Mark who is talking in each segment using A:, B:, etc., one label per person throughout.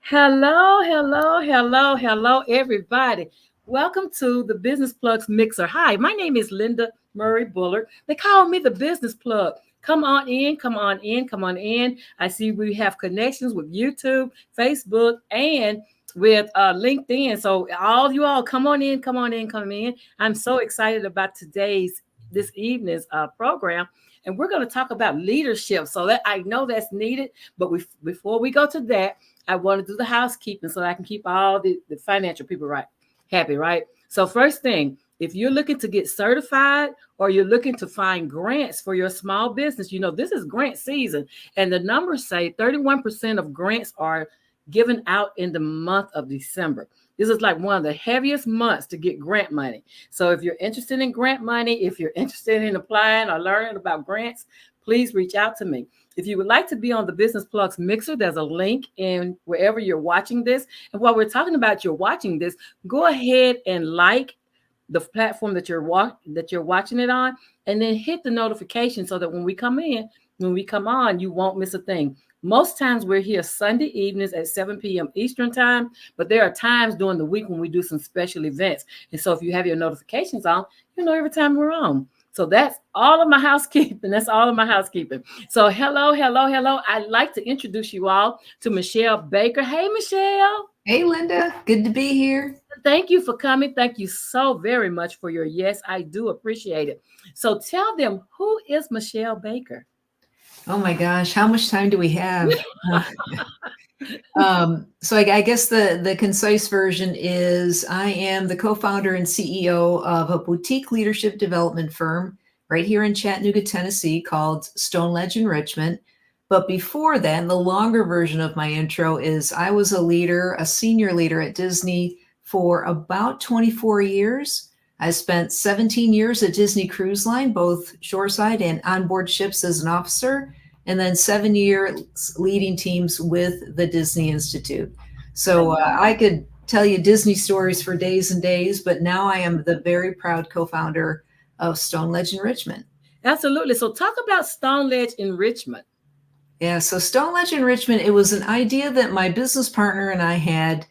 A: Hello, hello, hello, hello, everybody. Welcome to the Business Plugs Mixer. Hi, my name is Linda Murray Bullard. They call me the Business Plug. Come on in, come on in, come on in. I see we have connections with YouTube, Facebook, and with LinkedIn. So all you all, come on in, come on in, come in. I'm so excited about this evening's program, and we're going to talk about leadership. So that I know that's needed, but before we go to that, I want to do the housekeeping so that I can keep all the financial people happy, right? So first thing, if you're looking to get certified or you're looking to find grants for your small business, this is grant season. And the numbers say 31% of grants are given out in the month of December. This is like one of the heaviest months to get grant money. So if you're interested in grant money, if you're interested in applying or learning about grants, please reach out to me. If you would like to be on the Business Plugs Mixer, there's a link in wherever you're watching this. And while we're talking about you're watching this, go ahead and like the platform that you're watching it on, and then hit the notification so that when we come on, you won't miss a thing. Most times we're here Sunday evenings at 7 p.m. Eastern time, but there are times during the week when we do some special events. And so if you have your notifications on, every time we're on. So that's all of my housekeeping. So hello, hello, hello. I'd like to introduce you all to Michelle Baker. Hey, Michelle.
B: Hey, Linda. Good to be here.
A: Thank you for coming. Thank you so very much for your yes. I do appreciate it. So tell them, who is Michelle Baker?
B: Oh my gosh, how much time do we have? So I guess the concise version is I am the co-founder and CEO of a boutique leadership development firm right here in Chattanooga, Tennessee called Stoneledge Enrichment. But before then, the longer version of my intro is I was a senior leader at Disney for about 24 years. I spent 17 years at Disney Cruise Line, both shoreside and onboard ships as an officer, and then 7 years leading teams with the Disney Institute. So I could tell you Disney stories for days and days, but now I am the very proud co-founder of Stoneledge Enrichment.
A: Absolutely. So talk about Stoneledge Enrichment.
B: Yeah, so Stoneledge Enrichment, it was an idea that my business partner and I had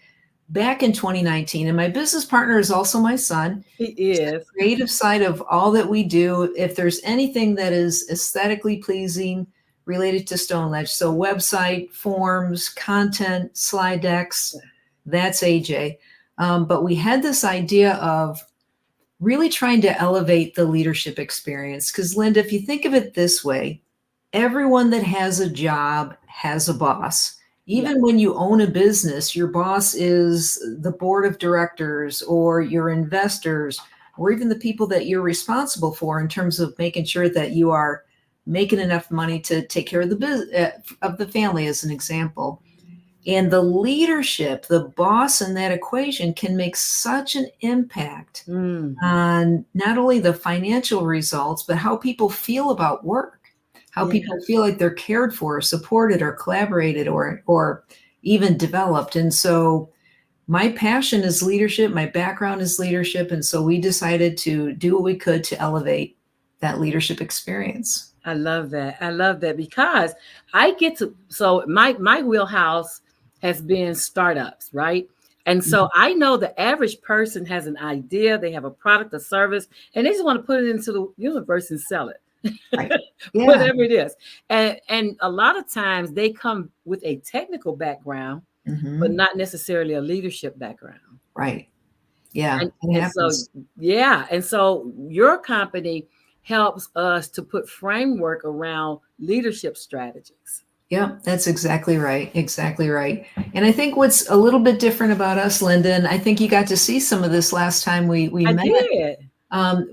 B: back in 2019. And my business partner is also my son.
A: He is.
B: The creative side of all that we do. If there's anything that is aesthetically pleasing related to Stoneledge, so website, forms, content, slide decks, that's AJ. But we had this idea of really trying to elevate the leadership experience. Because Linda, if you think of it this way, everyone that has a job has a boss. Even when you own a business, your boss is the board of directors or your investors, or even the people that you're responsible for in terms of making sure that you are making enough money to take care of the family, as an example. And the leadership, the boss in that equation can make such an impact on not only the financial results, but how people feel about work. How people feel like they're cared for, supported, or collaborated, or even developed. And so my passion is leadership. My background is leadership. And so we decided to do what we could to elevate that leadership experience.
A: I love that. I love that because so my wheelhouse has been startups, right? And so I know the average person has an idea, they have a product or service, and they just want to put it into the universe and sell it. Right. Yeah. Whatever it is. And a lot of times they come with a technical background, but not necessarily a leadership background.
B: Right. Yeah.
A: And so your company helps us to put framework around leadership strategies.
B: Yeah, that's exactly right. Exactly right. And I think what's a little bit different about us, Linda, and I think you got to see some of this last time we met.
A: Did.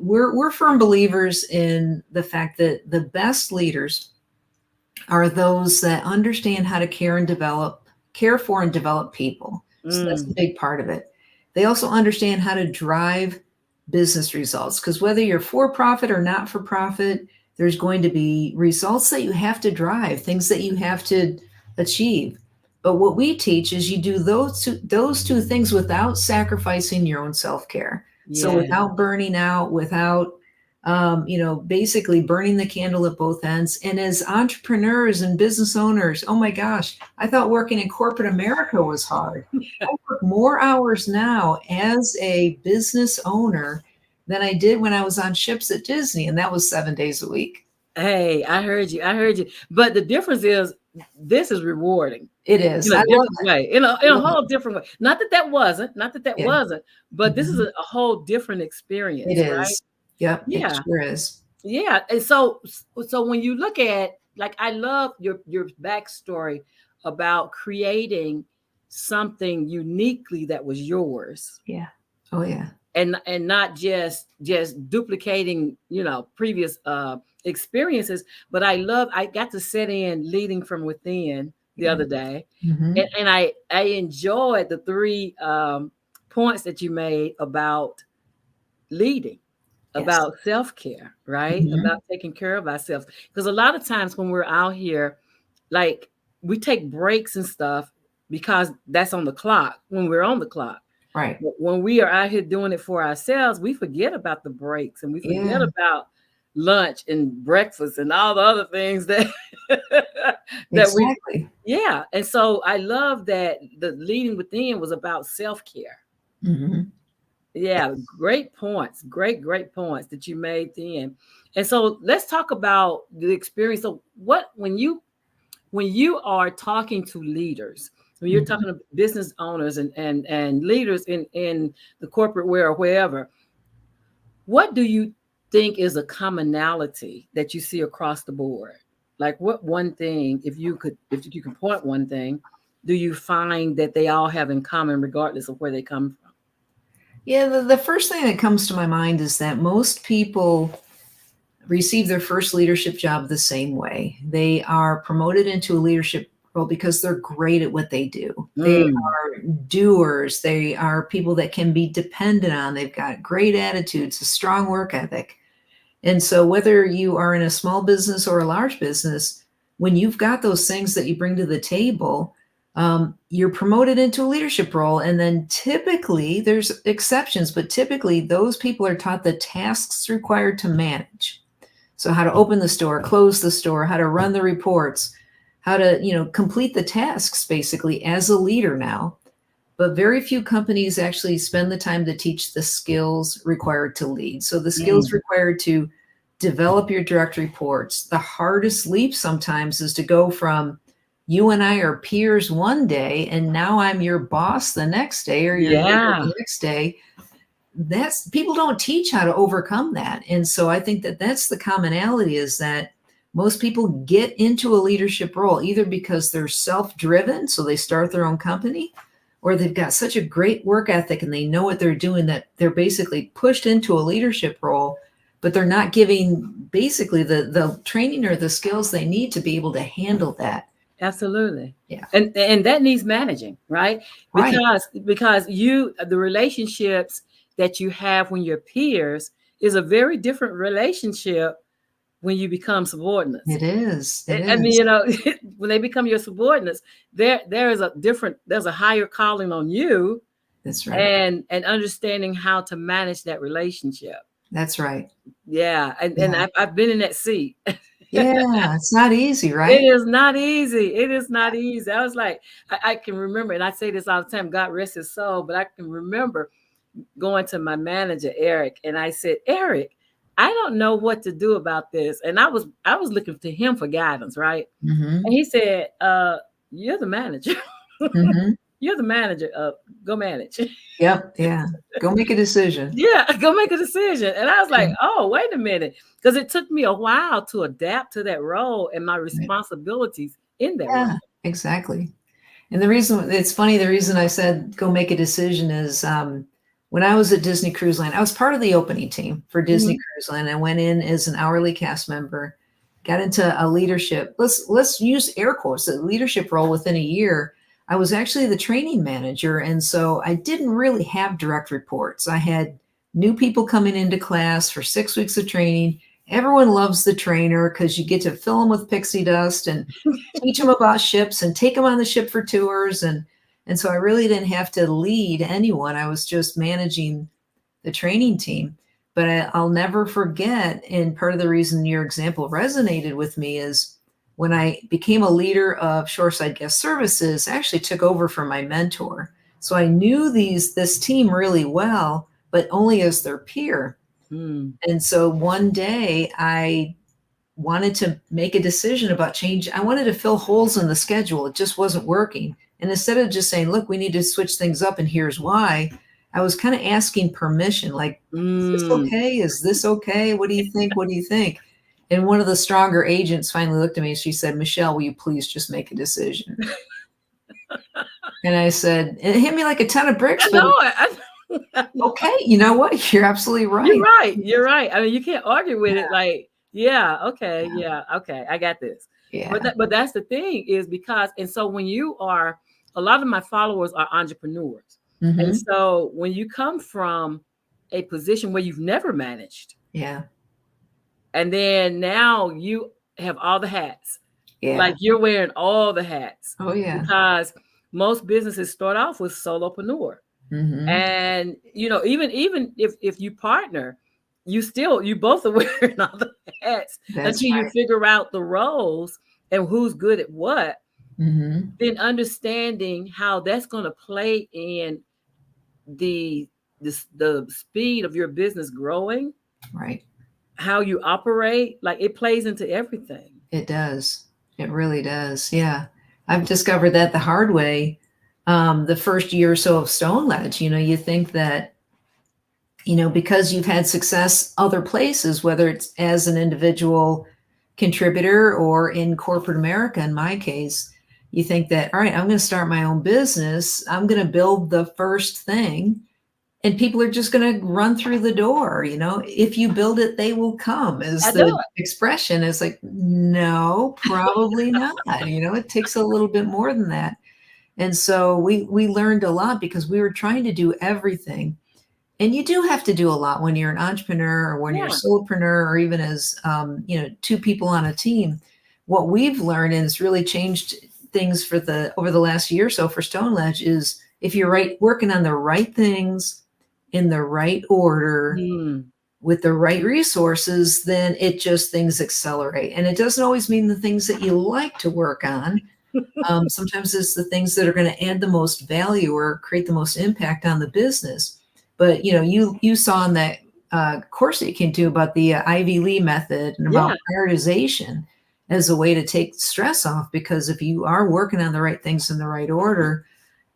B: We're firm believers in the fact that the best leaders are those that understand how to care for and develop people. So that's a big part of it. They also understand how to drive business results, because whether you're for profit or not for profit, there's going to be results that you have to drive, things that you have to achieve. But what we teach is you do those two things without sacrificing your own self-care. So without burning out, without basically burning the candle at both ends. And as entrepreneurs and business owners, oh my gosh, I thought working in corporate America was hard. I work more hours now as a business owner than I did when I was on ships at Disney, and that was 7 days a week.
A: Hey, I heard you. I heard you. But the difference is this is rewarding
B: It is.
A: in a
B: I love
A: different way, in
B: it.
A: a
B: I love
A: whole
B: it.
A: different way. Not that
B: Yeah.
A: wasn't, but this is
B: Mhm.
A: a whole different
B: It
A: experience, right?
B: is. Yep, it
A: Yeah.
B: sure is.
A: Yeah. And so when you look at, like, I love your backstory about creating something uniquely that was yours,
B: Yeah. Oh yeah.
A: and not just duplicating, previous experiences. But I got to sit in leading from within the
B: Yeah.
A: other day,
B: Hmm.
A: and I enjoyed the three points that you made about leading,
B: Yes.
A: about self-care, right?
B: Hmm.
A: About taking care of ourselves. Because a lot of times when we're out here, like, we take breaks and stuff because that's on the clock when we're on the clock.
B: Right.
A: But when we are out here doing it for ourselves, we forget about the breaks, and we forget
B: Yeah.
A: about lunch and breakfast and all the other things that that we
B: Exactly.
A: yeah. And so I love that the leading within was about self-care.
B: Hmm.
A: Yeah, great points. Great points that you made then. And so let's talk about the experience of what when you are talking to leaders, when you're
B: Hmm.
A: talking to business owners and leaders in the corporate world or wherever, what do you think is a commonality that you see across the board? Like, what one thing, if you could point one thing, do you find that they all have in common regardless of where they come from?
B: Yeah, the first thing that comes to my mind is that most people receive their first leadership job the same way. They are promoted into a leadership role because they're great at what they do. They
A: Mm,
B: are doers. They are people that can be depended on. They've got great attitudes, a strong work ethic. And so, whether you are in a small business or a large business, when you've got those things that you bring to the table, you're promoted into a leadership role. And then typically, there's exceptions, but typically, those people are taught the tasks required to manage. So, how to open the store, close the store, how to run the reports, how to, complete the tasks basically as a leader now. But very few companies actually spend the time to teach the skills required to lead. So the skills
A: mm.
B: required to develop your direct reports. The hardest leap sometimes is to go from you and I are peers one day, and now I'm your boss the next day or your neighbor
A: Yeah,
B: the next day. That's people don't teach how to overcome that. And so I think that that's the commonality is that most people get into a leadership role either because they're self-driven, so they start their own company, or they've got such a great work ethic and they know what they're doing that they're basically pushed into a leadership role, but they're not giving basically the training or the skills they need to be able to handle that.
A: absolutely.
B: Yeah.
A: And that needs managing, right?
B: Right.
A: Because the relationships that you have when you're peers is a very different relationship when you become subordinates.
B: It is. It
A: I mean,
B: is.
A: when they become your subordinates, there's a higher calling on you,
B: That's right.
A: and understanding how to manage that relationship.
B: That's right.
A: Yeah, and
B: Yeah.
A: I've been in that seat.
B: Yeah. It's not easy,
A: It
B: right?
A: is not easy. It is not easy. I was like, I can remember, and I say this all the time, God rest his soul, but I can remember going to my manager, Eric, and I said, Eric, I don't know what to do about this. And I was looking to him for guidance, right? And
B: Mhm.
A: he said, you're the manager.
B: Mhm.
A: You're the manager. Go manage.
B: Yep, yeah. Go make a decision.
A: Yeah, go make a decision. And I was like,
B: Yeah,
A: oh, wait a minute. Because it took me a while to adapt to that role and my
B: right.
A: responsibilities in that role.
B: Yeah, exactly. And the reason it's funny, the reason I said go make a decision is, when I was at Disney Cruise Line, I was part of the opening team for Disney
A: Mhm.
B: Cruise Line. I went in as an hourly cast member, got into a leadership, let's use air quotes, a leadership role within a year. I was actually the training manager, and so I didn't really have direct reports. I had new people coming into class for 6 weeks of training. Everyone loves the trainer because you get to fill them with pixie dust and teach them about ships and take them on the ship for tours. And so I really didn't have to lead anyone. I was just managing the training team. But I'll never forget, and part of the reason your example resonated with me is when I became a leader of Shoreside Guest Services, I actually took over from my mentor. So I knew this team really well, but only as their peer.
A: Mm.
B: And so one day I wanted to make a decision about change. I wanted to fill holes in the schedule. It just wasn't working. And instead of just saying, look, we need to switch things up and here's why, I was kind of asking permission, like, is this
A: Mm.
B: okay? Is this okay? What do you think? What do you think? And one of the stronger agents finally looked at me and she said, Michelle, will you please just make a decision? And I said, it hit me like a ton of bricks,
A: I
B: but
A: know it. I know.
B: okay, you know what? You're absolutely
A: You're
B: right.
A: right. You're right. I mean, you can't argue with it. Like, yeah, okay, yeah, okay, I got this.
B: Yeah.
A: But that's the thing is because, and so when you are, a lot of my followers are entrepreneurs, and
B: Mm-hmm.
A: so when you come from a position where you've never managed,
B: Yeah.
A: and then now you have all the hats,
B: Yeah.
A: like you're wearing all the hats,
B: Oh, yeah.
A: because most businesses start off with solopreneur.
B: Mm-hmm.
A: And even if you partner, you both are wearing all the hats
B: That's
A: until you
B: right.
A: figure out the roles and who's good at what.
B: Mm-hmm.
A: Then understanding how that's going to play in the the speed of your business growing,
B: Right.
A: how you operate, like it plays into everything.
B: It does. It really does. Yeah. I've discovered that the hard way. The first year or so of Stoneledge, you think that, because you've had success other places, whether it's as an individual contributor or in corporate America, in my case, you think that, all right, I'm going to start my own business. I'm going to build the first thing and people are just going to run through the door. If you build it, they will come,
A: I
B: is
A: know
B: the
A: it.
B: expression. Is like, no, probably not. It takes a little bit more than that. And so we learned a lot because we were trying to do everything. And you do have to do a lot when you're an entrepreneur or when you're a
A: Yeah.
B: solopreneur or even as two people on a team. What we've learned, and it's really changed things over the last year or so for Stoneledge, is if you're working on the right things in the right order
A: Mm.
B: with the right resources, then things accelerate. And it doesn't always mean the things that you like to work on. Sometimes it's the things that are going to add the most value or create the most impact on the business. But you saw in that course that you came to about the Ivy Lee method and about
A: Yeah,
B: prioritization as a way to take stress off. Because if you are working on the right things in the right order,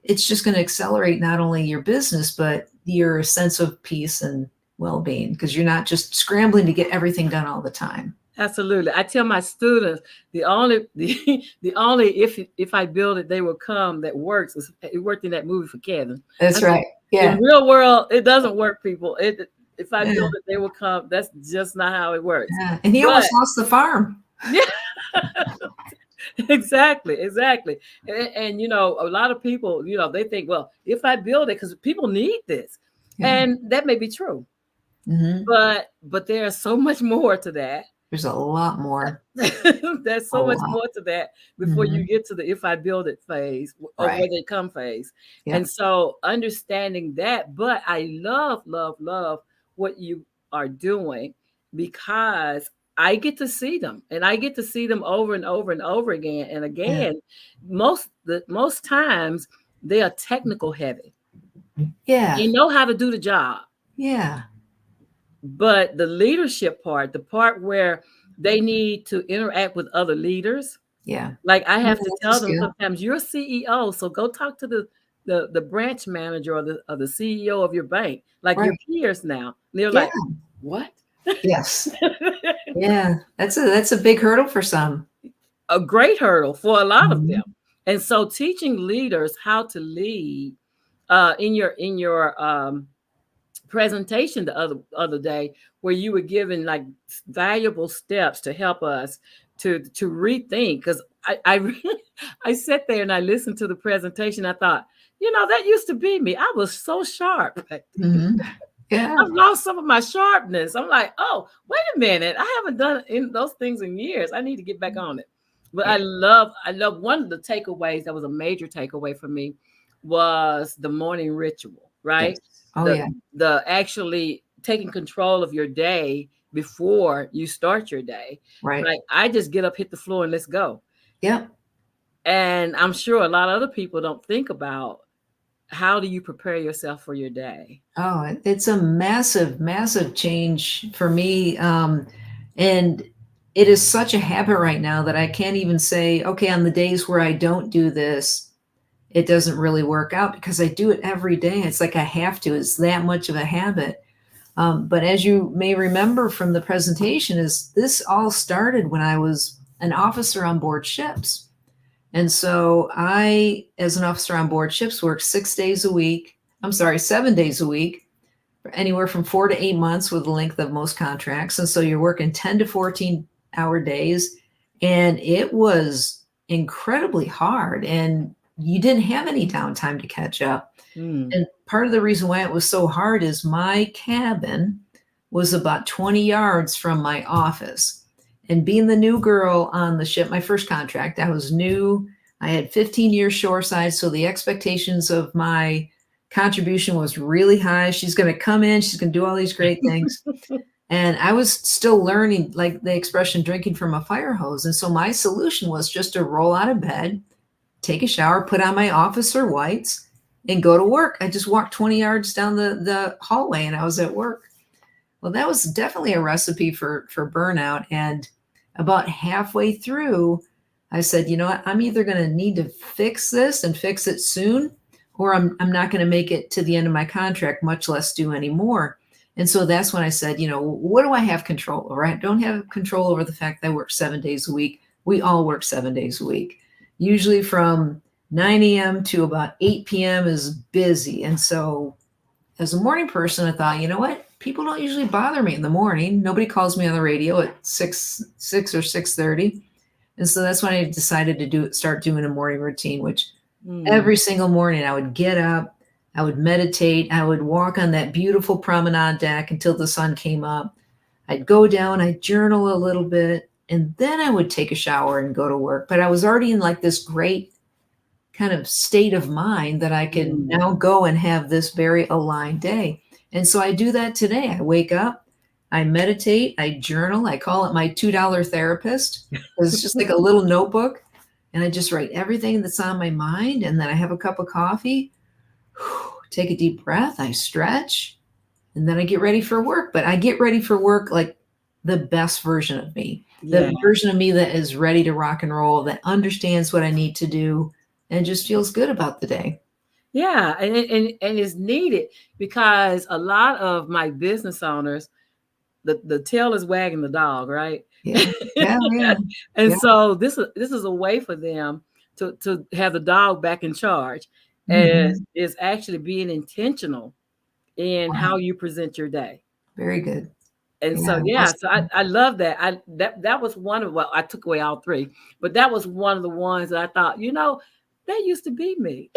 B: it's just going to accelerate not only your business but your sense of peace and well-being, because you're not just scrambling to get everything done all the time.
A: absolutely. I tell my students the only if I build it, they will come that works. It worked in that movie for Kevin. I
B: That's
A: said,
B: right.
A: in
B: Yeah.
A: real world, it doesn't work, people. If I
B: Yeah.
A: build it, they will come. That's just not how it works.
B: Yeah. And he
A: But
B: almost lost the farm.
A: yeah, exactly, exactly. And a lot of people, they think, well, if I build it, because people need this,
B: Yeah.
A: and that may be true.
B: Hmm.
A: But there's so much more to that.
B: There's a lot more.
A: There's
B: A
A: so much
B: lot.
A: more to that before you
B: Hmm.
A: get to the if I build it phase or
B: Right.
A: where they come phase. And
B: Yep.
A: so understanding that, but I love, love, love what you are doing, because I get to see them and I get to see them over and over and over again. And
B: Yeah.
A: again, most times they are technical heavy.
B: Yeah.
A: They know how to do the job.
B: Yeah.
A: But the leadership part, the part where they need to interact with other leaders,
B: Yeah.
A: like I
B: Yeah,
A: have to
B: that's a
A: tell them
B: skill.
A: sometimes, you're a CEO, so go talk to the branch manager or the CEO of your bank, like your
B: Right.
A: peers now. And they're
B: Yeah.
A: like, what?
B: Yes. Yeah. That's a big hurdle for some.
A: A great hurdle for a lot of them.
B: Mhm.
A: And so teaching leaders how to lead in your presentation the other day, where you were given like valuable steps to help us to rethink, because I sat there and I listened to the presentation. I thought, that used to be me. I was so sharp.
B: Mhm. Yeah.
A: I've lost some of my sharpness. I'm like, oh, wait a minute, I haven't done those things in years. I need to get back on it. But
B: Yeah.
A: I love one of the takeaways that was a major takeaway for me was the morning ritual,
B: Yes.
A: right?
B: Oh,
A: The
B: yeah.
A: the actually taking control of your day before you start your day.
B: Right.
A: Like I just get up, hit the floor, and let's go.
B: Yep.
A: And I'm sure a lot of other people don't think about how do you prepare yourself for your day.
B: Oh, it's a massive, massive change for me. And it is such a habit right now that I can't even say, okay, on the days where I don't do this, it doesn't really work out because I do it every day. It's like I have to. It's that much of a habit. But as you may remember from the presentation, is this all started when I was an officer on board ships. And so I, as an officer on board ships, worked 6 days a week. I'm sorry, 7 days a week, anywhere from 4 to 8 months with the length of most contracts. And so you're working 10 to 14-hour days. And it was incredibly hard. And you didn't have any downtime to catch up.
A: Mm.
B: And part of the reason why it was so hard is my cabin was about 20 yards from my office. And being the new girl on the ship, my first contract, I was new. I had 15 years shoreside. So the expectations of my contribution was really high. She's going to come in, she's going to do all these great things. And I was still learning, like the expression, drinking from a fire hose. And so my solution was just to roll out of bed, take a shower, put on my officer whites, and go to work. I just walked 20 yards down the hallway and I was at work. Well, that was definitely a recipe for burnout. And about halfway through, I said, you know what, I'm either going to need to fix this and fix it soon, or I'm not going to make it to the end of my contract, much less do any more. And so that's when I said, you know, what do I have control over? I don't have control over the fact that I work 7 days a week. We all work 7 days a week. Usually from 9 a.m. to about 8 p.m. is busy. And so as a morning person, I thought, you know what? People don't usually bother me in the morning. Nobody calls me on the radio at 6 or 6:30. And so that's when I decided to start doing a morning routine, which every single morning I would get up, I would meditate, I would walk on that beautiful promenade deck until the sun came up. I'd go down, I'd journal a little bit, and then I would take a shower and go to work. But I was already in like this great kind of state of mind that I could now go and have this very aligned day. And so I do that today. I wake up, I meditate, I journal. I call it my $2 therapist. It's just like a little notebook. And I just write everything that's on my mind. And then I have a cup of coffee, take a deep breath, I stretch, and then I get ready for work. But I get ready for work like the best version of me, the version of me that is ready to rock and roll, that understands what I need to do and just feels good about the day.
A: Yeah, and it's needed because a lot of my business owners, the tail is wagging the dog, right?
B: Yeah. Yeah.
A: And so this is a way for them to have the dog back in charge, and is actually being intentional in how you present your day.
B: Very good.
A: And so so I love that. That was one of, well, I took away all three, but that was one of the ones that I thought, you know, that used to be me.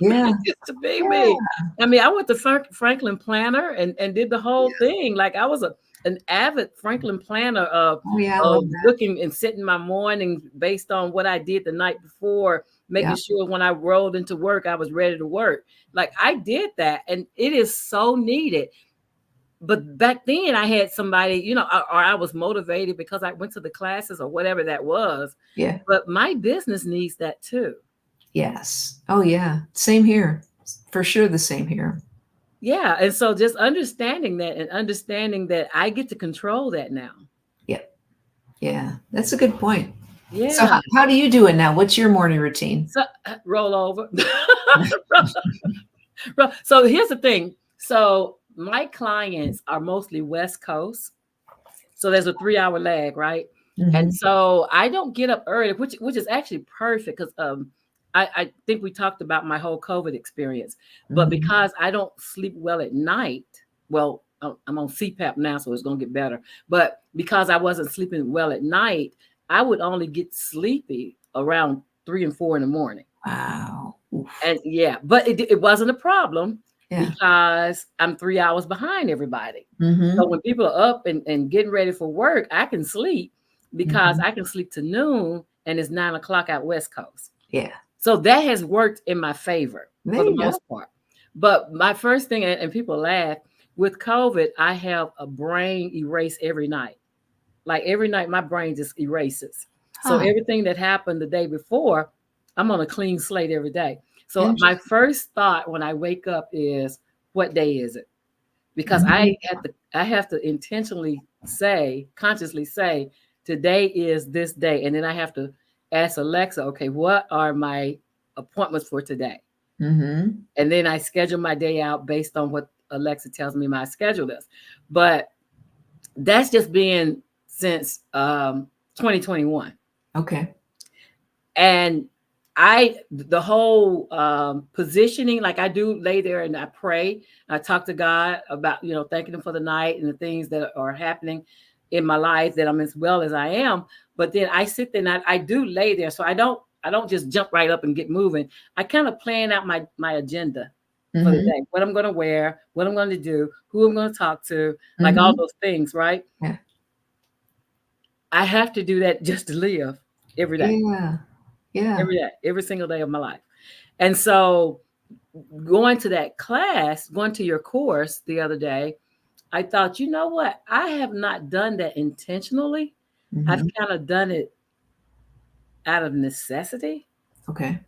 B: Yeah.
A: It used to be me. I mean, I went to Franklin Planner and did the whole thing. Like I was an avid Franklin Planner of looking and setting my mornings based on what I did the night before, making sure when I rolled into work, I was ready to work. Like I did that, and it is so needed. But back then I had somebody, you know, or I was motivated because I went to the classes or whatever that was.
B: Yeah.
A: But my business needs that too.
B: Yes. Oh, yeah. Same here. For sure. The same here.
A: Yeah. And so just understanding that and understanding that I get to control that now.
B: Yep. Yeah. That's a good point.
A: Yeah.
B: So how do you do it now? What's your morning routine?
A: So roll over. So here's the thing. So my clients are mostly West Coast. So there's a 3-hour lag, right? And so I don't get up early, which is actually perfect because I think we talked about my whole COVID experience. But because I don't sleep well at night, well, I'm on CPAP now, so it's going to get better. But because I wasn't sleeping well at night, I would only get sleepy around 3 and 4 in the morning.
B: Wow. Oof.
A: And but it wasn't a problem. Because I'm 3 hours behind everybody. So when people are up and getting ready for work, I can sleep because I can sleep to noon and it's 9 o'clock out West Coast.
B: Yeah.
A: So that has worked in my favor for the most part. But my first thing, and people laugh, with COVID, I have a brain erase every night. Like every night, my brain just erases. So
B: Huh.
A: everything that happened the day before, I'm on a clean slate every day. So my
B: Interesting.
A: first thought when I wake up is, what day is it? Because
B: Mhm.
A: I have to intentionally say, consciously say, today is this day, and then I have to ask Alexa, okay, what are my appointments for today?
B: Mhm.
A: And then I schedule my day out based on what Alexa tells me my schedule is. But that's just been since 2021.
B: Okay.
A: And the whole positioning, like I do lay there and I pray. I talk to God about, thanking him for the night and the things that are happening in my life, that I'm as well as I am. But then I sit there and I do lay there. So I don't just jump right up and get moving. I kind of plan out my agenda for the
B: Mhm.
A: day, what I'm going to wear, what I'm going to do, who I'm going to talk to, like all
B: Mhm.
A: those things, right?
B: Yeah.
A: I have to do that just to live every day,
B: Yeah. Yeah.
A: every day, every single day of my life. And so going to that class, going to your course the other day, I thought, you know what? I have not done that intentionally. I've
B: Mhm.
A: kind of done it out of necessity,
B: Okay.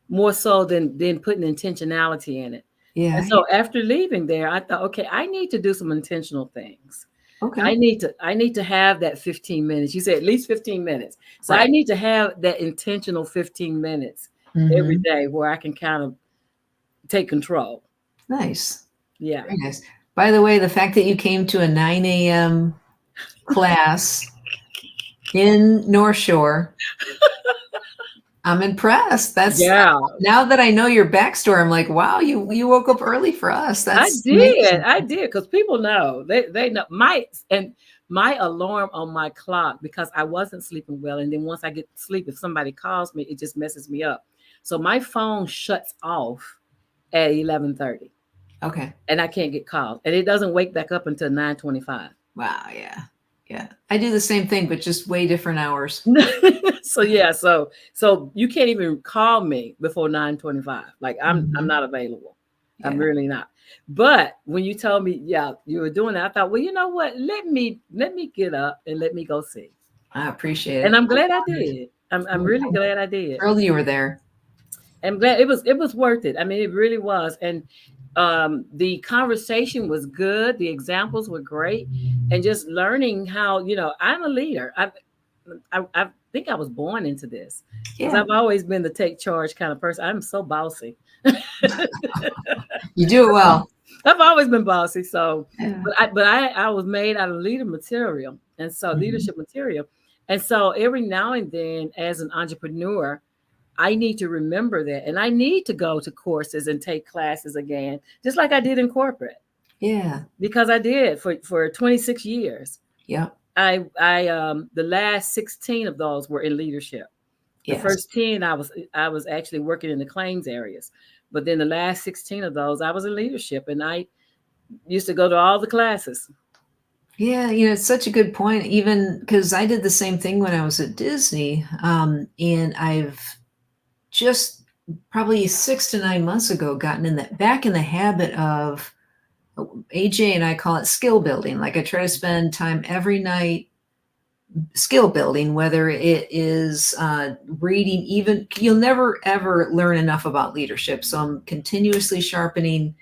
A: more so than putting intentionality in it. And
B: Yeah.
A: so after leaving there, I thought, okay, I need to do some intentional things.
B: Okay.
A: I need to have that 15 minutes. You said at least 15 minutes. So I
B: Right.
A: need to have that intentional 15 minutes every
B: Mhm.
A: day where I can kind of take control.
B: Nice.
A: Yeah.
B: Very nice. By the way, the fact that you came to a 9 a.m. class in North Shore, I'm impressed. That's
A: Yeah.
B: now that I know your backstory, I'm like, wow, you woke up early for us.
A: I
B: That's
A: did.
B: amazing.
A: I did, because people know. They know my alarm on my clock, because I wasn't sleeping well. And then once I get to sleep, if somebody calls me, it just messes me up. So my phone shuts off at 11:30
B: Okay.
A: and I can't get calls. And it doesn't wake back up until 9:25.
B: Wow. Yeah. Yeah. I do the same thing, but just way different hours.
A: So yeah, so you can't even call me before 9:25. Like I'm
B: Mhm.
A: not available. I'm
B: Yeah.
A: really not. But when you told me, yeah, you were doing that, I thought, well, you know what? Let me get up and let me go see.
B: I appreciate
A: And
B: it.
A: I'm
B: I'm
A: glad I
B: honored.
A: did. I'm really glad I did.
B: Thrilled you were there.
A: I'm glad it was worth it. I mean, it really was. And the conversation was good. The examples were great. And just learning how, I'm a leader. I think I was born into this, because
B: Yeah.
A: I've always been the take charge kind of person. I'm so bossy.
B: You do it well.
A: I've always been bossy. So,
B: Yeah.
A: but I was made out of leader material, and so
B: Mhm.
A: leadership material. And so every now and then, as an entrepreneur, I need to remember that, and I need to go to courses and take classes again, just like I did in corporate,
B: Yeah.
A: because I did for 26 years.
B: Yep.
A: I the last 16 of those were in leadership. The
B: Yes.
A: first 10 I was actually working in the claims areas. But then the last 16 of those I was in leadership, and I used to go to all the classes.
B: Yeah, it's such a good point. Even because I did the same thing when I was at Disney, and I've just probably 6 to 9 months ago gotten back in the habit of AJ and I call it skill building. Like I try to spend time every night skill building, whether it is reading. Even you'll never ever learn enough about leadership, so I'm continuously sharpening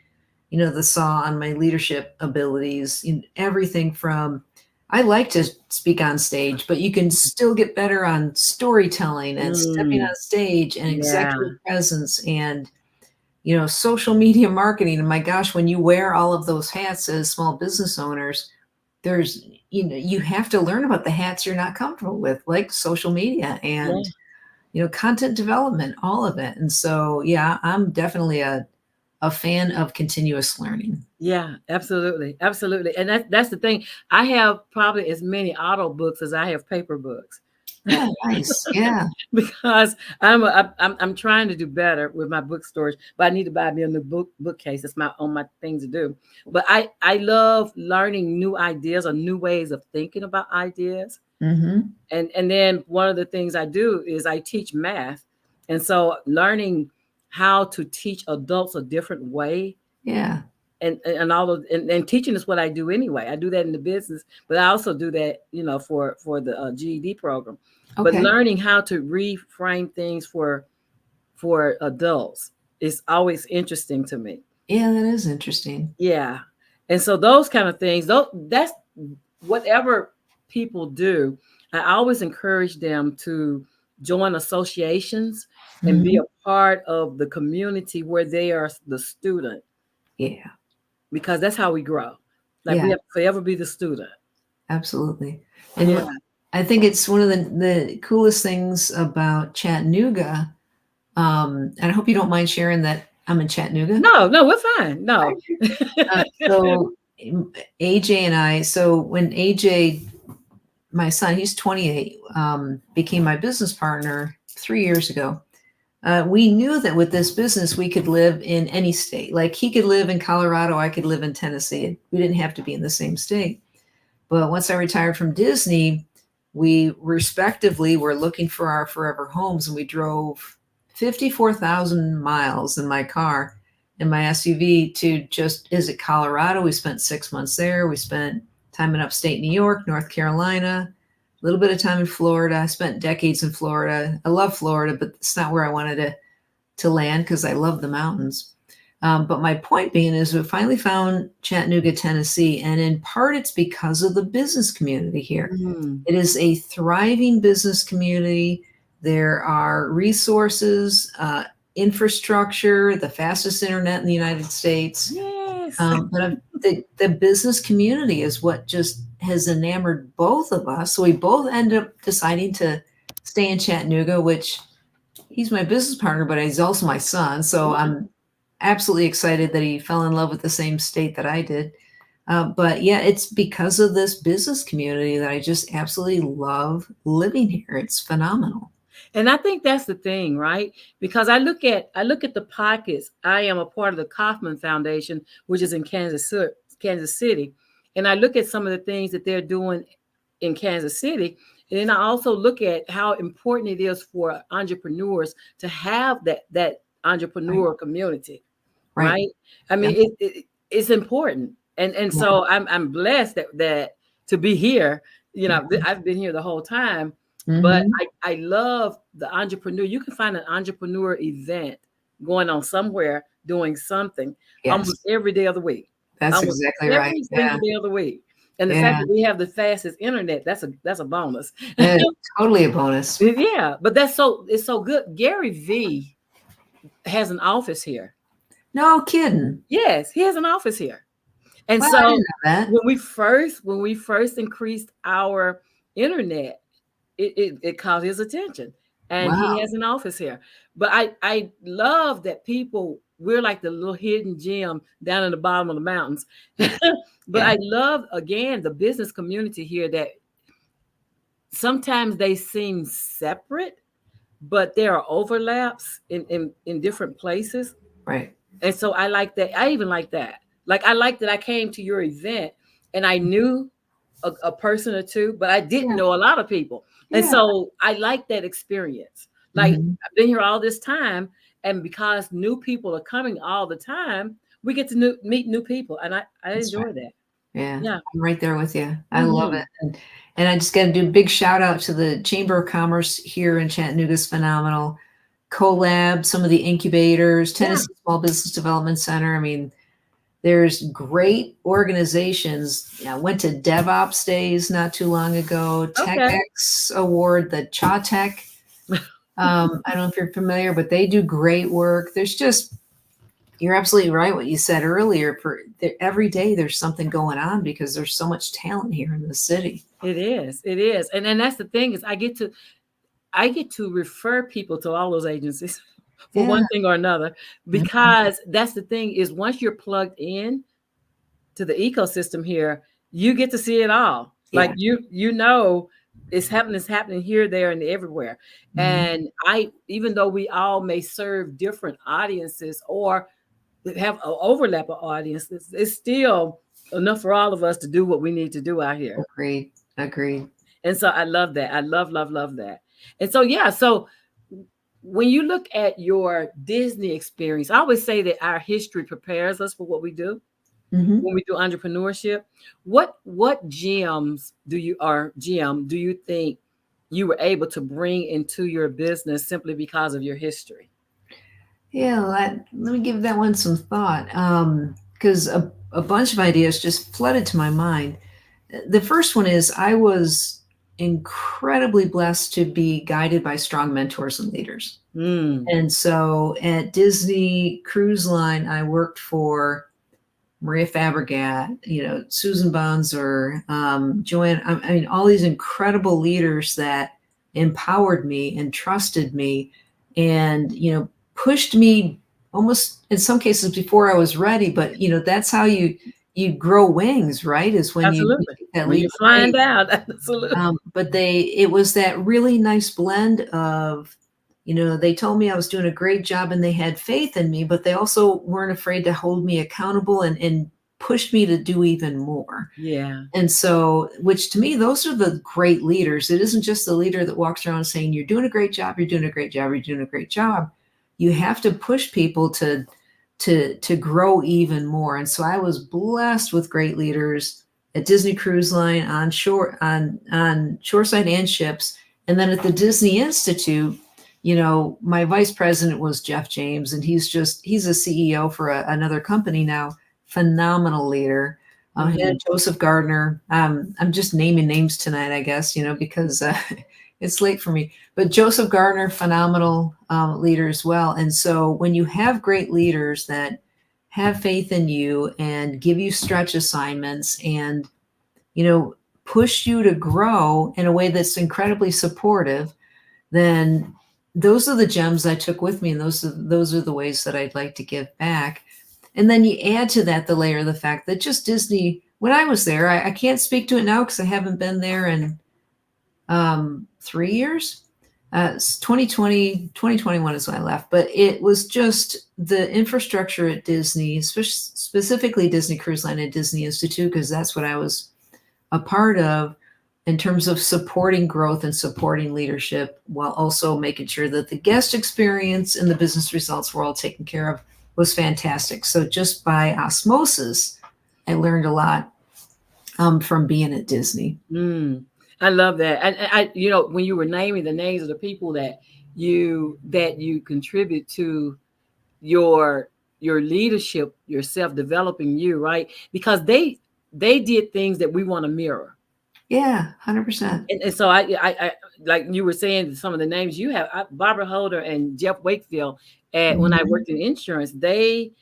B: the saw on my leadership abilities in everything from I like to speak on stage, but you can still get better on storytelling and stepping
A: Mm,
B: on stage and
A: yeah,
B: executive presence and social media marketing. And my gosh, when you wear all of those hats as small business owners, there's you have to learn about the hats you're not comfortable with, like social media
A: yeah,
B: and content development, all of it. And so yeah, I'm definitely a fan of continuous learning.
A: yeah, absolutely, absolutely. And that's the thing. I have probably as many auto books as I have paper books.
B: Yeah, nice. Yeah.
A: Because I'm trying to do better with my book storage, but I need to buy me a new bookcase. It's my thing to do. But I love learning new ideas or new ways of thinking about ideas.
B: Mhm.
A: And then one of the things I do is I teach math, and so learning how to teach adults a different way,
B: Yeah.
A: and all of and teaching is what I do anyway. I do that in the business, but I also do that, for the GED program. But
B: Okay.
A: learning how to reframe things for adults is always interesting to me.
B: Yeah, that is interesting.
A: Yeah. And so those kind of things, that's whatever people do, I always encourage them to join associations and be
B: Mhm.
A: a part of the community where they are the student,
B: Yeah.
A: because that's how we grow. Like we
B: Yeah,
A: have to forever be the student.
B: absolutely. And
A: Yeah.
B: I think it's one of the coolest things about Chattanooga. And I hope you don't mind sharing that I'm in Chattanooga.
A: No, no, we're fine. No.
B: So AJ and I, so when AJ, my son, he's 28, became my business partner 3 years ago. We knew that with this business, we could live in any state. Like he could live in Colorado, I could live in Tennessee. We didn't have to be in the same state. But once I retired from Disney, we respectively were looking for our forever homes, and we drove 54,000 miles in my car, in my SUV, to just visit Colorado. We spent 6 months there. We spent time in upstate New York, North Carolina, a little bit of time in Florida. I spent decades in Florida. I love Florida, but it's not where I wanted to land because I love the mountains. But my point being is we finally found Chattanooga, Tennessee, and in part it's because of the business community here.
A: Mm.
B: It is a thriving business community. There are resources, infrastructure, the fastest internet in the United States.
A: Yes.
B: But the business community is what just has enamored both of us. So we both ended up deciding to stay in Chattanooga, which he's my business partner, but he's also my son. So I'm absolutely excited that he fell in love with the same state that I did. But yeah, it's because of this business community that I just absolutely love living here. It's phenomenal.
A: And I think that's the thing, right? Because I look at the pockets. I am a part of the Kauffman Foundation, which is in Kansas City, and I look at some of the things that they're doing in Kansas City, and then I also look at how important it is for entrepreneurs to have that
B: Right.
A: entrepreneur community,
B: Right.
A: right? I
B: Yeah.
A: mean, it's important, and
B: Yeah.
A: so I'm blessed that to be here.
B: Yeah.
A: I've been here the whole time, but
B: Hmm.
A: I love the entrepreneur. You can find an entrepreneur event going on somewhere doing something
B: Yes.
A: almost every day of the week,
B: That's
A: almost
B: exactly right.
A: every
B: Yeah.
A: single day of the week. And the fact
B: Yeah.
A: that we have the fastest internet, that's a bonus.
B: Yeah, totally a bonus.
A: Yeah, but it's so good. Gary V has an office here.
B: No kidding.
A: Yes, he has an office here. And
B: Well, I didn't
A: so
B: know that.
A: when we first increased our internet, it caught his attention, and he
B: Wow.
A: has an office here. But I love that we're like the little hidden gem down in the bottom of the mountains. But
B: Yeah.
A: I love, again, the business community here, that sometimes they seem separate, but there are overlaps in different places.
B: Right.
A: And so I like that. I even like that. Like, I like that I came to your event and I knew a person or two, but I didn't
B: Yeah.
A: know a lot of people. And
B: Yeah.
A: so I like that experience. Like,
B: Hmm.
A: I've been here all this time, and because new people are coming all the time, we get to meet new people, and I
B: That's right.
A: enjoy that.
B: Yeah,
A: Yeah.
B: I'm right there with you. I love
A: Hmm.
B: it. And I just got to do a big shout out to the Chamber of Commerce here in Chattanooga is phenomenal. CoLab, some of the incubators,
A: Yeah.
B: Tennessee Small Business Development Center. I mean, there's great organizations. Yeah, I went to DevOps Days not too long ago,
A: Okay.
B: TechX Award, the ChawTech. I don't know if you're familiar, but they do great work. There's just, you're absolutely right what you said earlier. Every day there's something going on because there's so much talent here in the city.
A: It is. It is. And that's the thing, is I get to refer people to all those agencies for
B: Yeah.
A: one thing or another,
B: Mhm.
A: because that's the thing, is once you're plugged in to the ecosystem here, you get to see it all. Like,
B: Yeah.
A: it's happening here, there, and everywhere.
B: Mhm.
A: And even though we all may serve different audiences or have an overlap of audiences, it's still enough for all of us to do what we need to do out here.
B: Agreed. Agreed.
A: And so I love that. I love that. And so, yeah, so when you look at your Disney experience, I always say that our history prepares us for what we do.
B: Hmm.
A: when we do entrepreneurship. What gems do you think you were able to bring into your business simply because of your history?
B: Yeah, let me give that one some thought. Because a bunch of ideas just flooded to my mind. The first one is I was incredibly blessed to be guided by strong mentors and leaders.
A: Mm,
B: And so at Disney Cruise Line, I worked for Maria Fabregat, Susan Bonser, Joanne. I mean, all these incredible leaders that empowered me and trusted me, and pushed me almost in some cases before I was ready. But that's how you grow wings, right? Is when you
A: absolutely.
B: take that
A: When
B: leap
A: you
B: of
A: find
B: faith.
A: out, absolutely.
B: But it was that really nice blend of, they told me I was doing a great job and they had faith in me, but they also weren't afraid to hold me accountable and pushed me to do even more.
A: Yeah.
B: And so, which to me, those are the great leaders. It isn't just the leader that walks around saying, you're doing a great job, you're doing a great job, you're doing a great job. You have to push people to grow even more. And so I was blessed with great leaders at Disney Cruise Line, on shore, on shoreside and ships. And then at the Disney Institute, my vice president was Jeff James, and he's a CEO for another company now. Phenomenal leader. He had
A: Mhm.
B: Joseph Gardner. I'm just naming names tonight, I guess, because it's late for me. But Joseph Gardner, phenomenal leader as well. And so when you have great leaders that have faith in you and give you stretch assignments and, push you to grow in a way that's incredibly supportive, then those are the gems I took with me. And those are the ways that I'd like to give back. And then you add to that the layer of the fact that just Disney, when I was there, I can't speak to it now because I haven't been there in 3 years. 2020, 2021 is when I left, but it was just the infrastructure at Disney, specifically Disney Cruise Line and Disney Institute, because that's what I was a part of in terms of supporting growth and supporting leadership while also making sure that the guest experience and the business results were all taken care of, was fantastic. So just by osmosis, I learned a lot from being at Disney.
A: Mm. I love that. And when you were naming the names of the people that you contribute to your leadership, yourself developing you, right? Because they did things that we want to mirror.
B: Yeah, 100%.
A: And so I like you were saying some of the names you have, Barbara Holder and Jeff Wakefield. And when I
B: Mhm.
A: worked in insurance, they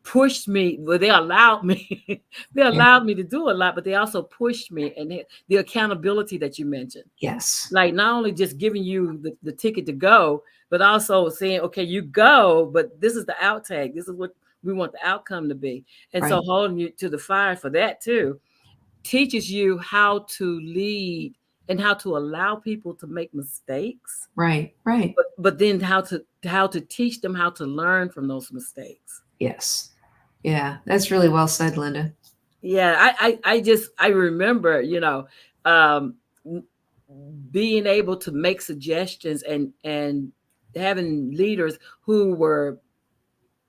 A: pushed me. Well, they allowed me. They
B: Yeah.
A: allowed me to do a lot, but they also pushed me. And the accountability that you mentioned,
B: Yes.
A: like not only just giving you the ticket to go, but also saying, okay, you go, but this is the outtake. This is what we want the outcome to be. And so
B: Right.
A: holding you to the fire for that too teaches you how to lead and how to allow people to make mistakes,
B: Right. Right.
A: but then how to teach them how to learn from those mistakes.
B: Yes. Yeah. That's really well said, Linda.
A: Yeah, I remember, um being able to make suggestions and having leaders who were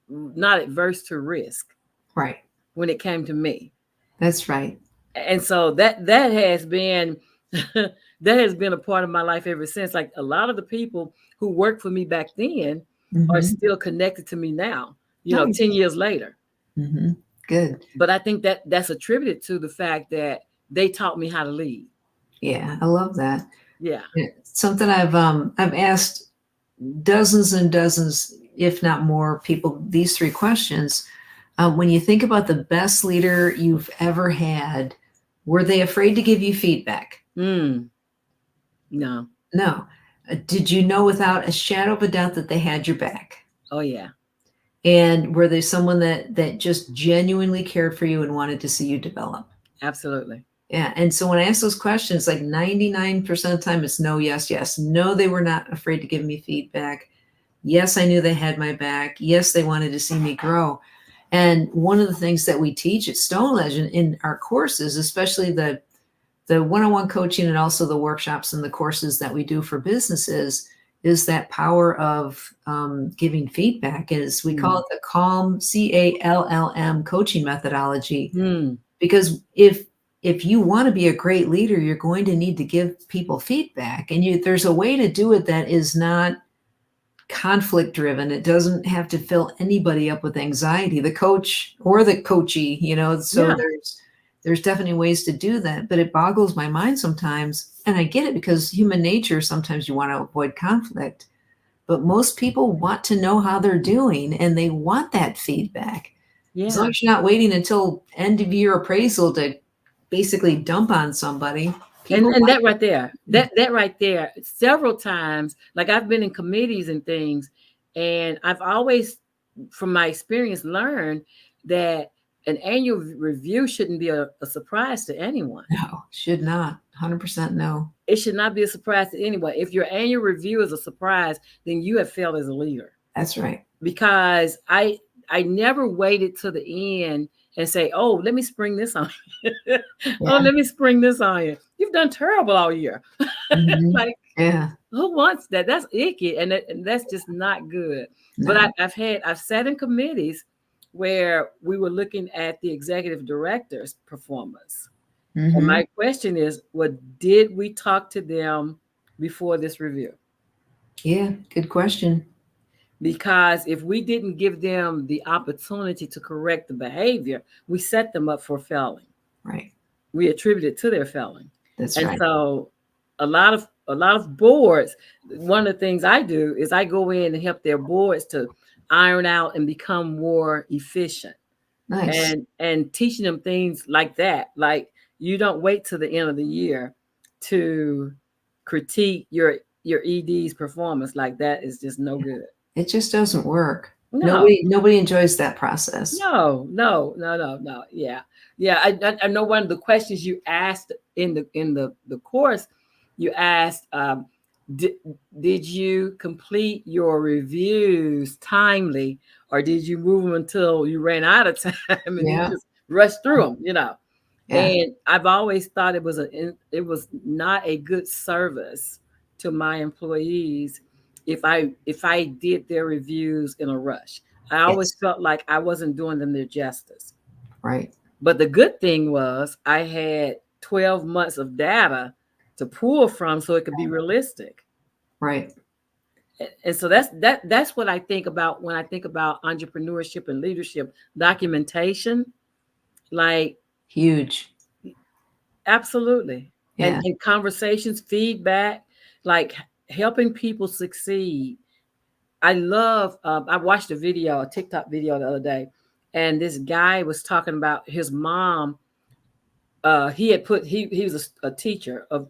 A: not adverse to risk
B: Right.
A: when it came to me.
B: That's right.
A: And so that has been that has been a part of my life ever since. Like a lot of the people who worked for me back then are
B: Hmm.
A: still connected to me now,
B: Nice.
A: 10 years later.
B: Hmm. Good.
A: But I think that's attributed to the fact that they taught me how to lead.
B: Yeah, I love that.
A: Yeah.
B: Yeah, something I've asked dozens and dozens, if not more, people these three questions. When you think about the best leader you've ever had, were they afraid to give you feedback?
A: Mm, no.
B: No. Did you know without a shadow of a doubt that they had your back?
A: Oh yeah.
B: And were they someone that just genuinely cared for you and wanted to see you develop?
A: Absolutely.
B: Yeah. And so when I ask those questions, like 99% of the time, it's no, yes, yes. No, they were not afraid to give me feedback. Yes, I knew they had my back. Yes, they wanted to see me grow. And one of the things that we teach at Stoneledge in our courses, especially the one-on-one coaching and also the workshops and the courses that we do for businesses, is that power of giving feedback. Is we call it the CALM, CALLM coaching methodology. Because if you want to be a great leader, you're going to need to give people feedback, and there's a way to do it that is not conflict driven. It doesn't have to fill anybody up with anxiety, the coach or the coachee, so there's definitely ways to do that, but it boggles my mind sometimes. And I get it, because human nature, sometimes you want to avoid conflict, but most people want to know how they're doing, and they want that feedback. As long as you're not waiting until end of year appraisal to basically dump on somebody.
A: And that right there, several times, like I've been in committees and things, and I've always, from my experience, learned that an annual review shouldn't be a surprise to anyone.
B: No, should not. 100% no.
A: It should not be a surprise to anyone. If your annual review is a surprise, then you have failed as a leader.
B: That's right.
A: Because I never waited to the end and say, oh, let me spring this on you. Oh, let me spring this on you. You've done terrible all year. Like, who wants that? That's icky. And that's just not good. No. But I've sat in committees where we were looking at the executive director's performance. And my question is, did we talk to them before this review?
B: Yeah, good question.
A: Because if we didn't give them the opportunity to correct the behavior, we set them up for failing.
B: Right.
A: We attribute it to their failing.
B: That's right.
A: And so a lot of boards, one of the things I do is I go in and help their boards to iron out and become more efficient.
B: Nice.
A: And teaching them things like that. Like, you don't wait till the end of the year to critique your ED's performance. Like, that is just no good.
B: It just doesn't work.
A: No.
B: Nobody enjoys that process.
A: No. Yeah. I know one of the questions you asked in the course, you asked, did you complete your reviews timely, or did you move them until you ran out of time and you just rushed through them? Yeah. And I've always thought it was not a good service to my employees if I did their reviews in a rush. I always felt like I wasn't doing them their justice.
B: Right.
A: But the good thing was I had 12 months of data to pull from, so it could be realistic.
B: Right.
A: And so that's what I think about when I think about entrepreneurship and leadership. Documentation, like,
B: huge.
A: Absolutely. And conversations, feedback, like helping people succeed. I watched a TikTok video the other day, and this guy was talking about his mom. He was a teacher of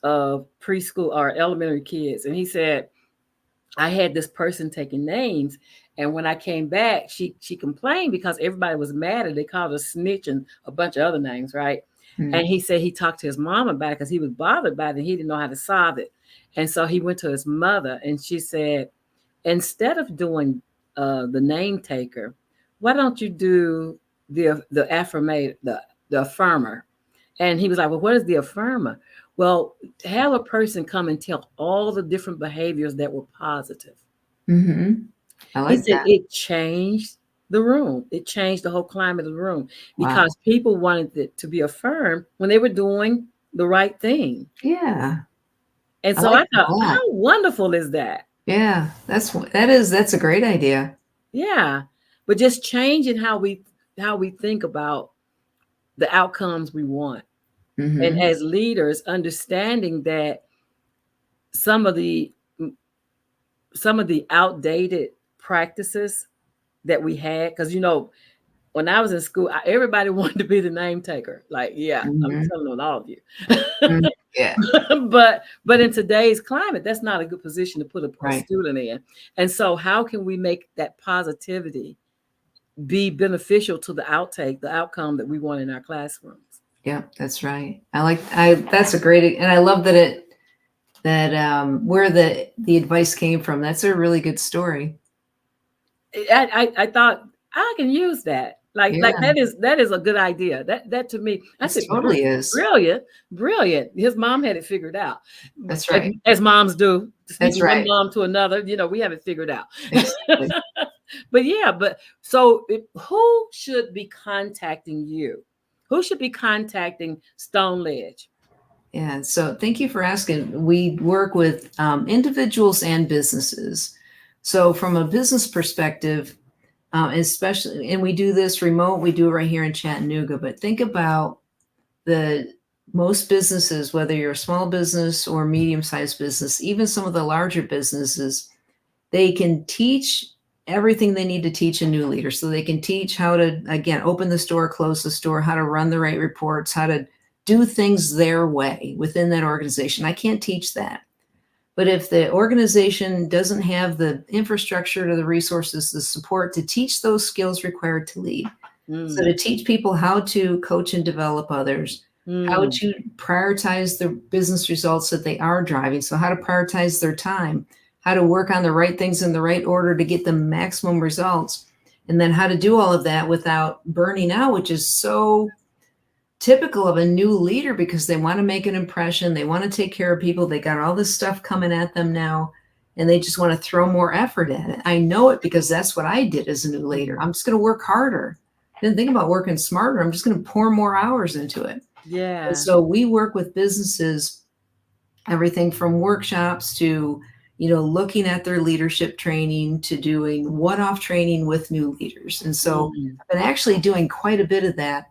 A: preschool or elementary kids, and he said, I had this person taking names, and when I came back, she complained because everybody was mad and they called her snitch and a bunch of other names, right? And he said he talked to his mom about it because he was bothered by it and he didn't know how to solve it. And so he went to his mother, and she said, instead of doing the name taker, why don't you do the affirmator, the affirmer? And he was like, well, what is the affirmer? Well, have a person come and tell all the different behaviors that were positive.
B: I like that.
A: It changed the room. It changed the whole climate of the room because people wanted it to be affirmed when they were doing the right thing.
B: Yeah.
A: And so I thought, how wonderful is that?
B: Yeah, that's a great idea.
A: Yeah. But just changing how we think about the outcomes we want. And as leaders, understanding that some of the outdated practices that we had, because when I was in school, everybody wanted to be the name taker. Like, I'm telling on all of you.
B: Yeah.
A: But in today's climate, that's not a good position to put a student in. And so how can we make that positivity be beneficial to the outcome that we want in our classrooms?
B: Yeah, that's right. That's a great, and I love that where the advice came from. That's a really good story.
A: I thought I can use that. Like
B: Yeah,
A: that is a good idea. That to me, I
B: it
A: said,
B: totally is.
A: brilliant, brilliant. His mom had it figured out,
B: That's
A: as,
B: right.
A: as moms do.
B: That's
A: Speaking one
B: right.
A: mom to another, we have it figured out.
B: Exactly.
A: But yeah, but so who should be contacting you? Who should be contacting Stoneledge?
B: Yeah. So thank you for asking. We work with individuals and businesses. So from a business perspective, especially, and we do this remote, we do it right here in Chattanooga, but think about the most businesses, whether you're a small business or medium-sized business, even some of the larger businesses, they can teach everything they need to teach a new leader. So they can teach how to, again, open the store, close the store, how to run the right reports, how to do things their way within that organization. I can't teach that. But if the organization doesn't have the infrastructure or the resources, the support to teach those skills required to lead, so to
A: Mm,
B: teach people how to coach and develop others, how
A: mm,
B: to prioritize the business results that they are driving. So how to prioritize their time, how to work on the right things in the right order to get the maximum results, and then how to do all of that without burning out, which is so typical of a new leader because they want to make an impression. They want to take care of people. They got all this stuff coming at them now, and they just want to throw more effort at it. I know it because that's what I did as a new leader.
A: mm.
B: I'm just going to work harder. Didn't think about working smarter. I'm just going to pour more hours into it. And
A: Yeah.
B: so we work with businesses, everything from workshops to, looking at their leadership training to doing one-off training with new leaders. And so
A: Mm,
B: I've been actually doing quite a bit of that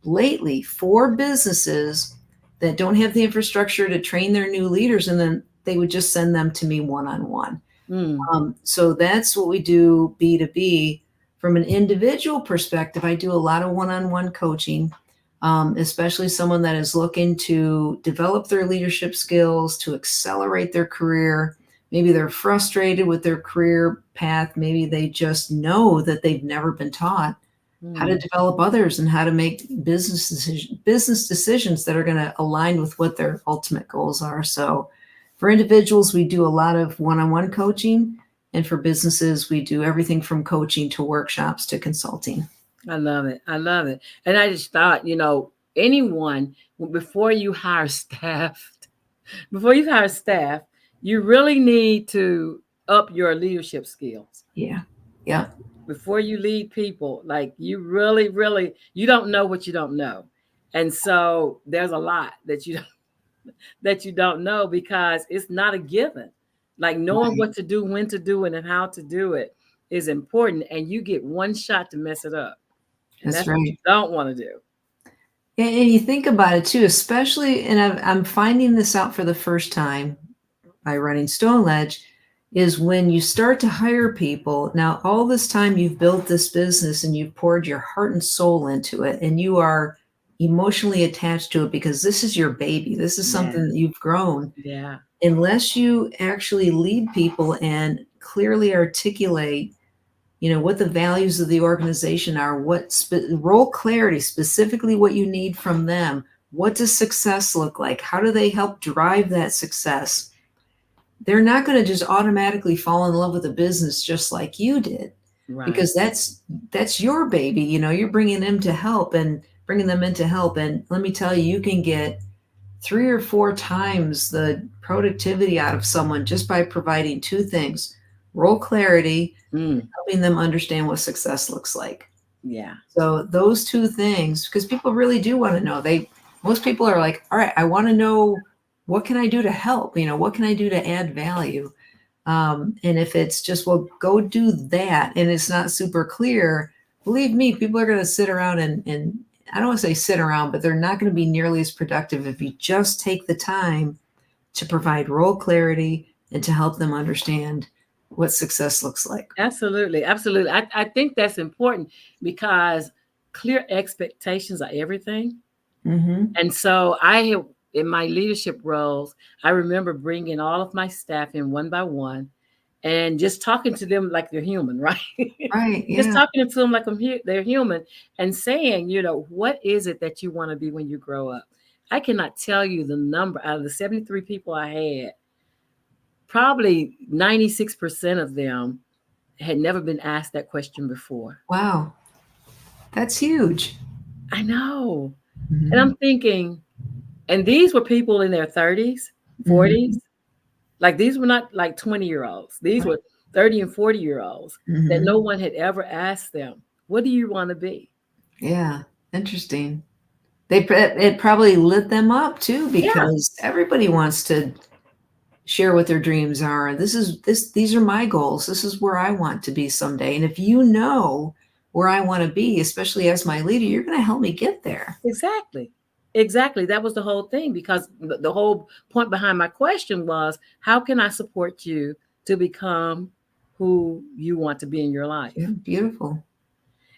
B: lately for businesses that don't have the infrastructure to train their new leaders, and then they would just send them to me one-on-one.
A: mm,
B: So that's what we do B2B. From an individual perspective, I do a lot of one-on-one coaching, especially someone that is looking to develop their leadership skills, to accelerate their career. Maybe they're frustrated with their career path. Maybe they just know that they've never been taught how to
A: mm.
B: develop others and how to make business decisions that are going to align with what their ultimate goals are. So for individuals, we do a lot of one-on-one coaching, and for businesses, we do everything from coaching to workshops to consulting.
A: I love it. I love it. And I just thought, anyone before you hire staff, before you hire staff, you really need to up your leadership skills.
B: Yeah. Yeah.
A: Before you lead people, like you really, really, you don't know what you don't know. And so there's a lot that you don't know because it's not a given. Like knowing
B: Right.
A: what to do, when to do it, and how to do it is important. And you get one shot to mess it up. And
B: That's
A: that's what you
B: right.
A: don't want to do.
B: And you think about it too, especially, and I'm finding this out for the first time by running Stoneledge, is when you start to hire people. Now, all this time you've built this business and you've poured your heart and soul into it, and you are emotionally attached to it because this is your baby. This is
A: Yeah.
B: something that you've grown.
A: Yeah.
B: Unless you actually lead people and clearly articulate, what the values of the organization are, what role clarity, specifically what you need from them. What does success look like? How do they help drive that success? They're not going to just automatically fall in love with a business just like you did,
A: Right.
B: because that's your baby. You're bringing them to help and bringing them in to help. And let me tell you, you can get 3 or 4 times the productivity out of someone just by providing two things: role clarity,
A: Mm,
B: helping them understand what success looks like.
A: yeah.
B: So those two things, because people really do want to know. Most people are like, all right, I want to know, what can I do to help? What can I do to add value? And if it's just, well, go do that, and it's not super clear, believe me, people are going to sit around and I don't want to say sit around, but they're not going to be nearly as productive if you just take the time to provide role clarity and to help them understand what success looks like.
A: Absolutely. Absolutely. I think that's important because clear expectations are everything.
B: Hmm.
A: And so in my leadership roles, I remember bringing all of my staff in one by one and just talking to them like they're human, right?
B: Right.
A: Just
B: Yeah.
A: talking to them like they're human and saying, what is it that you want to be when you grow up? I cannot tell you the number out of the 73 people I had, probably 96% of them had never been asked that question before.
B: Wow. That's huge.
A: I know. And
B: Hmm.
A: I'm thinking, and these were people in their 30s,
B: Hmm.
A: 40s. Like these were not like 20-year-olds. These
B: Right.
A: were 30 and 40-year-olds that
B: Hmm.
A: no one had ever asked them, what do you want to be?
B: Yeah. Interesting. It probably lit them up too,
A: Yeah,
B: because everybody wants to share what their dreams are. These are my goals. This is where I want to be someday. And if you know where I want to be, especially as my leader, you're going to help me get there.
A: exactly. Exactly. That was the whole thing because the whole point behind my question was how can I support you to become who you want to be in your
B: Yeah,
A: life?
B: beautiful.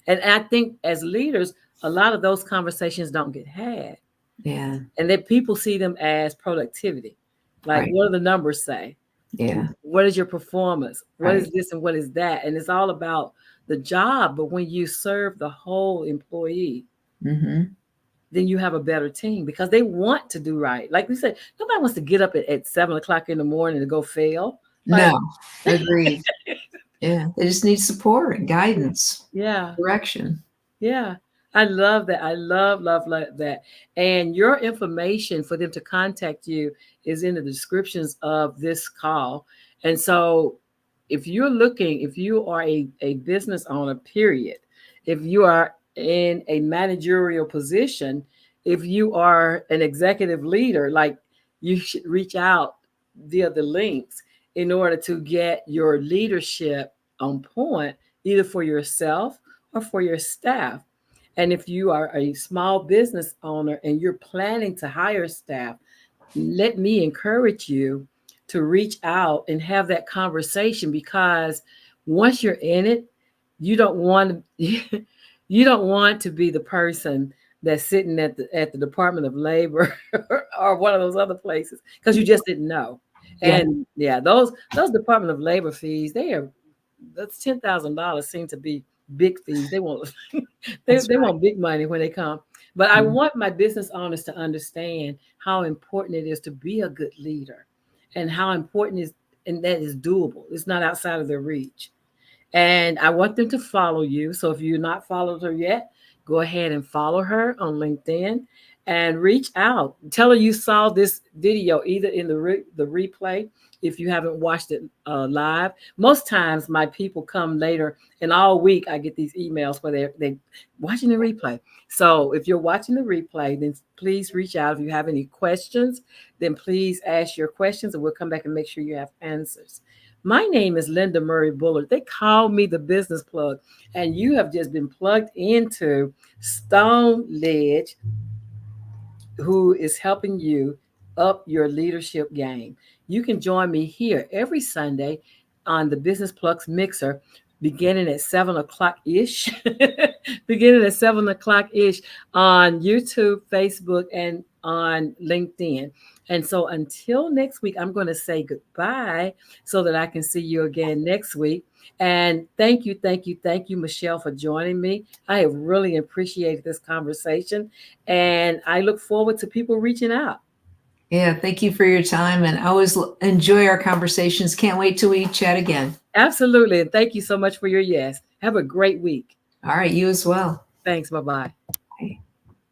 A: And I think as leaders, a lot of those conversations don't get had.
B: Yeah.
A: And that people see them as productivity. Like,
B: Right.
A: what do the numbers say?
B: Yeah.
A: What is your performance? What
B: Right.
A: is this and what is that? And it's all about the job. But when you serve the whole employee,
B: Hmm.
A: then you have a better team because they want to do right. Like we said, nobody wants to get up at 7 o'clock in the morning to go fail. Like,
B: No. Agreed. Yeah. They just need support and guidance,
A: yeah,
B: direction.
A: yeah. I love that. I love that. And your information for them to contact you is in the descriptions of this call. And so if you're looking, if you are a business owner, period, if you are in a managerial position, if you are an executive leader, like you should reach out via the links in order to get your leadership on point, either for yourself or for your staff. And if you are a small business owner and you're planning to hire staff, let me encourage you to reach out and have that conversation because once you're in it, you don't want to you don't want to be the person that's sitting at the Department of Labor or one of those other places because you just didn't know.
B: Yeah.
A: And yeah, those Department of Labor fees, they are that's $10,000 seem to be big fees. They want
B: That's
A: they want big money when they come. But I
B: right.
A: want my business owners to understand how important it is to be a good leader and how important is and that is doable. It's not outside of their reach. And I want them to follow you. So if you're not followed her yet, go ahead and follow her on LinkedIn and reach out. Tell her you saw this video either in the replay if you haven't watched it live. Most times my people come later and all week I get these emails where they watching the replay. So if you're watching the replay, then please reach out. If you have any questions, then please ask your questions and we'll come back and make sure you have answers. My name is Linda Murray Bullard. They call me the business plug, and you have just been plugged into Stoneledge, who is helping you up your leadership game. You can join me here every Sunday on the Business Plus Mixer, beginning at 7 o'clock ish, beginning at 7 o'clock ish on YouTube, Facebook, and on LinkedIn. And so until next week, I'm going to say goodbye so that I can see you again next week. And thank you, Michelle, for joining me. I have really appreciated this conversation. And I look forward to people reaching out.
B: Yeah. Thank you for your time. And I always enjoy our conversations. Can't wait till we chat again.
A: Absolutely. And thank you so much for your yes. Have a great week.
B: All right. You as well.
A: Thanks. Bye bye.